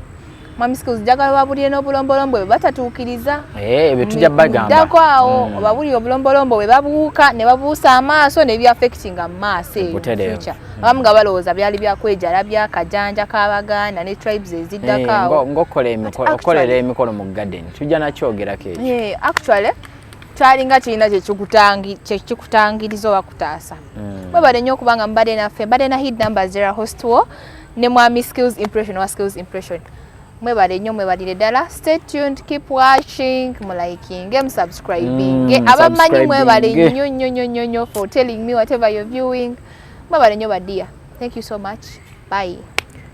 Mwami Skills jagala babulire n'obulombolombo bwe batatuukiriza. Ebyo tujja bagamba. Dako awo babulire obulombolombo bwe babuuka ne babuusa amaaso ne byaffectinga mu maaso future. Abamu nga balowooza byali byakwejala byakajanja k'Abaganda ne tribes eziddako awo. Ng'okolera emikolo mu garden tujja nakyogerako ekyo. Actually kyalinga kirina kyekikutangiriza oba kutaasa. Mwebale nnyo okubanga mbadde naffe mbadde na hit number 0 host wo ne Mwami Skills impression wa Skills impression. Mwebale nnyo mwebalire ddala. Stay tuned, keep watching, liking, subscribing. Abamanyi mwebale nnyo for telling me whatever you're viewing. Mwebale nnyo badia. Thank you so much. Bye.